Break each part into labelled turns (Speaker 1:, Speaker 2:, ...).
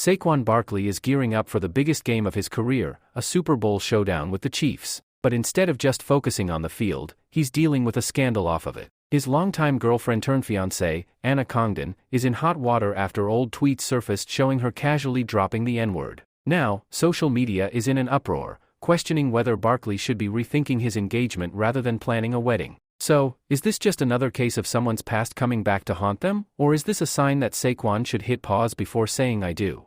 Speaker 1: Saquon Barkley is gearing up for the biggest game of his career, a Super Bowl showdown with the Chiefs. But instead of just focusing on the field, he's dealing with a scandal off of it. His longtime girlfriend turned fiancée, Anna Congdon, is in hot water after old tweets surfaced showing her casually dropping the N-word. Now, social media is in an uproar, questioning whether Barkley should be rethinking his engagement rather than planning a wedding. So, is this just another case of someone's past coming back to haunt them, or is this a sign that Saquon should hit pause before saying I do?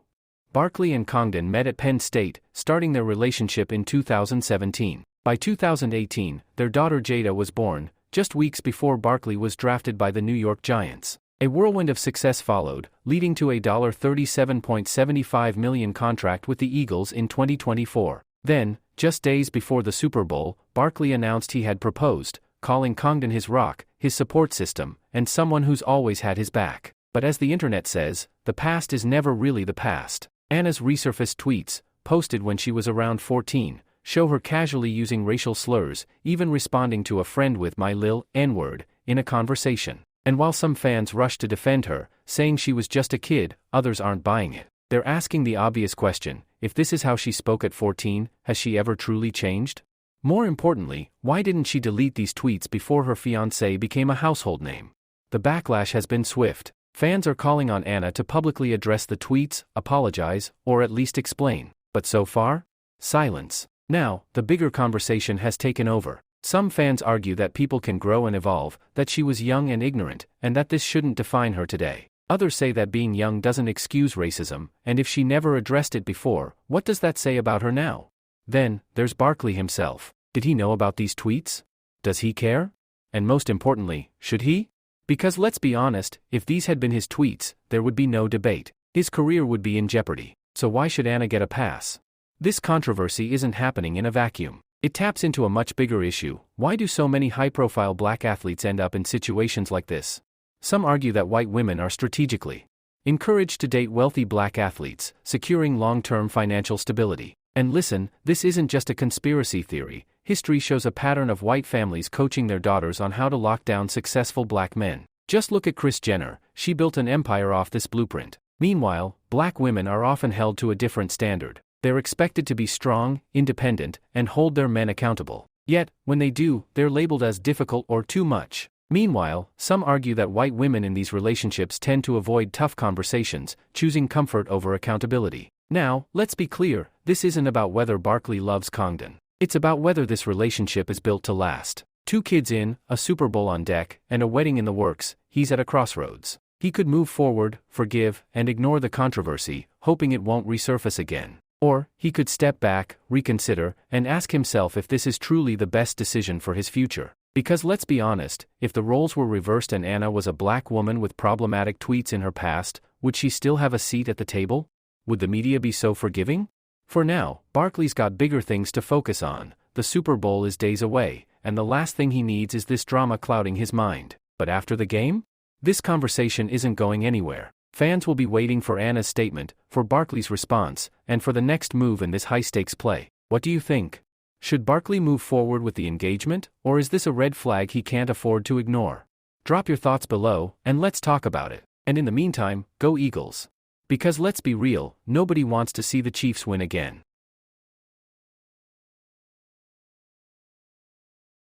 Speaker 1: Barkley and Congdon met at Penn State, starting their relationship in 2017. By 2018, their daughter Jada was born, just weeks before Barkley was drafted by the New York Giants. A whirlwind of success followed, leading to a $37.75 million contract with the Eagles in 2024. Then, just days before the Super Bowl, Barkley announced he had proposed, calling Congdon his rock, his support system, and someone who's always had his back. But as the internet says, the past is never really the past. Anna's resurfaced tweets, posted when she was around 14, show her casually using racial slurs, even responding to a friend with "my lil N-word" in a conversation. And while some fans rush to defend her, saying she was just a kid, others aren't buying it. They're asking the obvious question: if this is how she spoke at 14, has she ever truly changed? More importantly, why didn't she delete these tweets before her fiancé became a household name? The backlash has been swift. Fans are calling on Anna to publicly address the tweets, apologize, or at least explain. But so far? Silence. Now, the bigger conversation has taken over. Some fans argue that people can grow and evolve, that she was young and ignorant, and that this shouldn't define her today. Others say that being young doesn't excuse racism, and if she never addressed it before, what does that say about her now? Then, there's Barkley himself. Did he know about these tweets? Does he care? And most importantly, should he? Because let's be honest, if these had been his tweets, there would be no debate. His career would be in jeopardy. So why should Anna get a pass? This controversy isn't happening in a vacuum. It taps into a much bigger issue. Why do so many high-profile black athletes end up in situations like this? Some argue that white women are strategically encouraged to date wealthy black athletes, securing long-term financial stability. And listen, this isn't just a conspiracy theory. History shows a pattern of white families coaching their daughters on how to lock down successful black men. Just look at Kris Jenner. She built an empire off this blueprint. Meanwhile, black women are often held to a different standard. They're expected to be strong, independent, and hold their men accountable. Yet, when they do, they're labeled as difficult or too much. Meanwhile, some argue that white women in these relationships tend to avoid tough conversations, choosing comfort over accountability. Now, let's be clear, this isn't about whether Barkley loves Congdon. It's about whether this relationship is built to last. 2 kids in, a Super Bowl on deck, and a wedding in the works, he's at a crossroads. He could move forward, forgive, and ignore the controversy, hoping it won't resurface again. Or, he could step back, reconsider, and ask himself if this is truly the best decision for his future. Because let's be honest, if the roles were reversed and Anna was a black woman with problematic tweets in her past, would she still have a seat at the table? Would the media be so forgiving? For now, Barkley's got bigger things to focus on. The Super Bowl is days away, and the last thing he needs is this drama clouding his mind. But after the game? This conversation isn't going anywhere. Fans will be waiting for Anna's statement, for Barkley's response, and for the next move in this high-stakes play. What do you think? Should Barkley move forward with the engagement, or is this a red flag he can't afford to ignore? Drop your thoughts below, and let's talk about it. And in the meantime, go Eagles. Because let's be real, nobody wants to see the Chiefs win again.